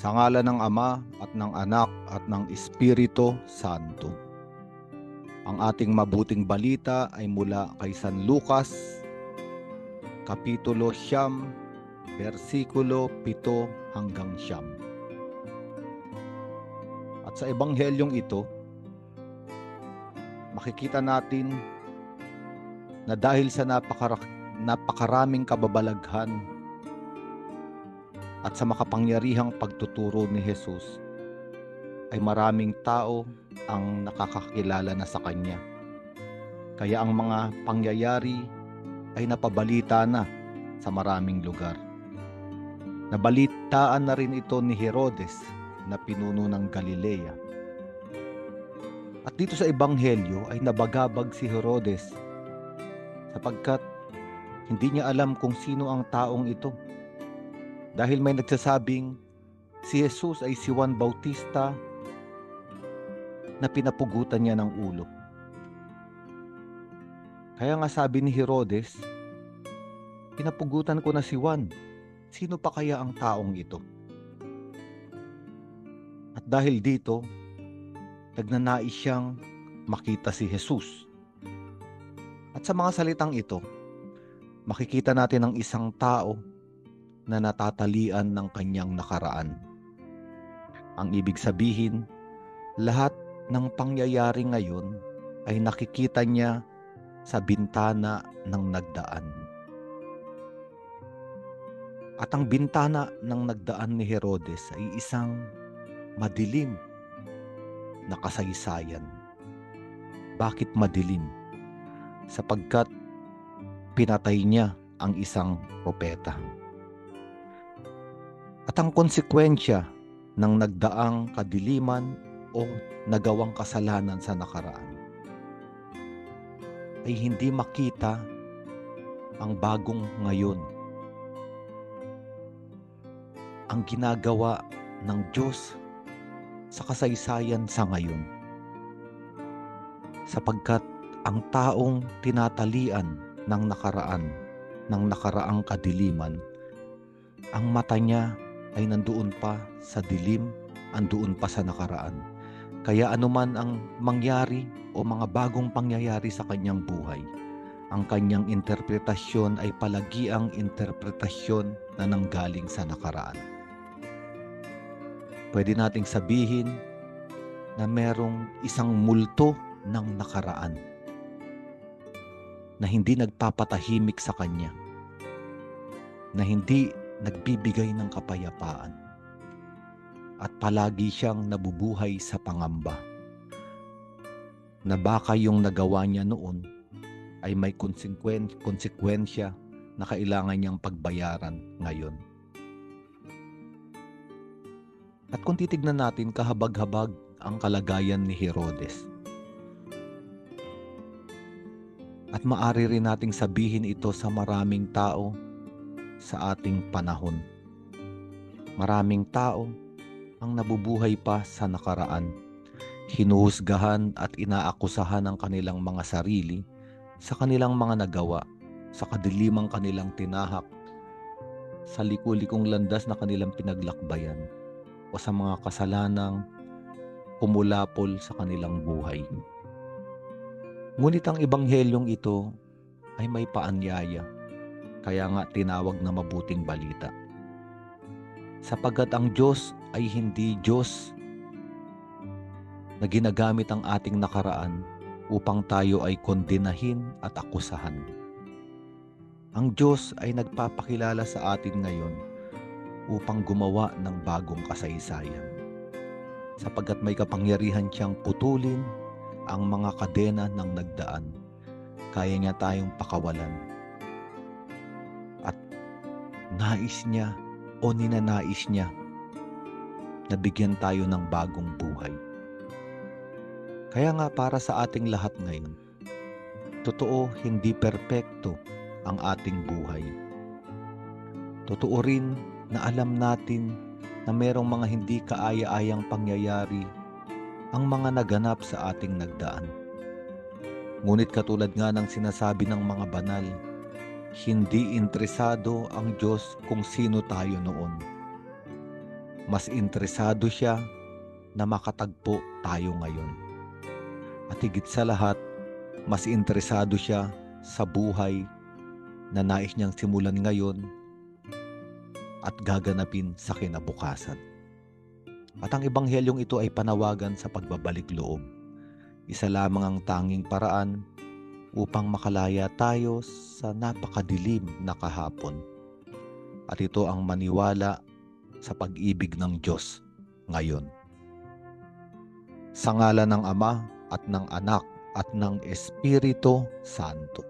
Sa ngalan ng Ama at ng Anak at ng Espiritu Santo. Ang ating mabuting balita ay mula kay San Lucas, Kapitulo 9, versikulo 7 hanggang 9. At sa ebanghelyong ito, makikita natin na dahil sa napakaraming kababalaghan at sa makapangyarihang pagtuturo ni Jesus, ay maraming tao ang nakakakilala na sa Kanya. Kaya ang mga pangyayari ay napabalita na sa maraming lugar. Nabalitaan na rin ito ni Herodes na pinuno ng Galilea. At dito sa ebanghelyo ay nabagabag si Herodes sapagkat hindi niya alam kung sino ang taong ito. Dahil may nagsasabing si Jesus ay si Juan Bautista na pinapugutan niya ng ulo. Kaya nga sabi ni Herodes, pinapugutan ko na si Juan. Sino pa kaya ang taong ito? At dahil dito, nagnanais siyang makita si Jesus. At sa mga salitang ito, makikita natin ang isang tao na natatalian ng kanyang nakaraan. Ang ibig sabihin, lahat ng pangyayari ngayon ay nakikita niya sa bintana ng nagdaan. At ang bintana ng nagdaan ni Herodes ay isang madilim na kasaysayan. Bakit madilim? Sapagkat pinatay niya ang isang propeta. At ang konsekwensya ng nagdaang kadiliman o nagawang kasalanan sa nakaraan ay hindi makita ang bagong ngayon. Ang ginagawa ng Diyos sa kasaysayan sa ngayon. Sapagkat ang taong tinatalian ng nakaraang kadiliman, ang mata niya ay nandoon pa sa dilim, andoon pa sa nakaraan. Kaya anuman ang mangyari o mga bagong pangyayari sa kanyang buhay, ang kanyang interpretasyon ay palagiang interpretasyon na nanggaling sa nakaraan. Pwede nating sabihin na merong isang multo ng nakaraan na hindi nagpapatahimik sa kanya, na hindi nagbibigay ng kapayapaan, at palagi siyang nabubuhay sa pangamba na baka yung nagawa niya noon ay may konsekwensya na kailangan niyang pagbayaran ngayon. At kung titignan natin, kahabag-habag ang kalagayan ni Herodes. At maaari rin nating sabihin ito sa maraming tao sa ating panahon. Maraming tao ang nabubuhay pa sa nakaraan. Hinuhusgahan at inaakusahan ang kanilang mga sarili sa kanilang mga nagawa, sa kadilimang kanilang tinahak, sa liku-likong landas na kanilang pinaglakbayan, o sa mga kasalanang kumulapol sa kanilang buhay. Ngunit ang ebanghelyong ito ay may paanyaya, kaya nga tinawag na mabuting balita. Sapagkat ang Diyos ay hindi Diyos na ginagamit ang ating nakaraan upang tayo ay kondenahin at akusahan. Ang Diyos ay nagpapakilala sa atin ngayon upang gumawa ng bagong kasaysayan. Sapagkat may kapangyarihan siyang putulin ang mga kadena ng nagdaan. Kaya niya tayong pakawalan. At nais niya o ninanais niya na bigyan tayo ng bagong buhay. Kaya nga para sa ating lahat ngayon, totoo hindi perpekto ang ating buhay. Totoo rin na alam natin na merong mga hindi kaaya-ayang pangyayari ang mga naganap sa ating nagdaan. Ngunit katulad nga ng sinasabi ng mga banal, hindi interesado ang Diyos kung sino tayo noon. mas interesado siya na makatagpo tayo ngayon. At higit sa lahat, mas interesado siya sa buhay na nais niyang simulan ngayon at gaganapin sa kinabukasan. At ang ebanghelyong ito ay panawagan sa pagbabalik loob. Isa lamang ang tanging paraan upang makalaya tayo sa napakadilim na kahapon. At ito ang maniwala sa pag-ibig ng Diyos ngayon. Sa ngalan ng Ama at ng Anak at ng Espiritu Santo.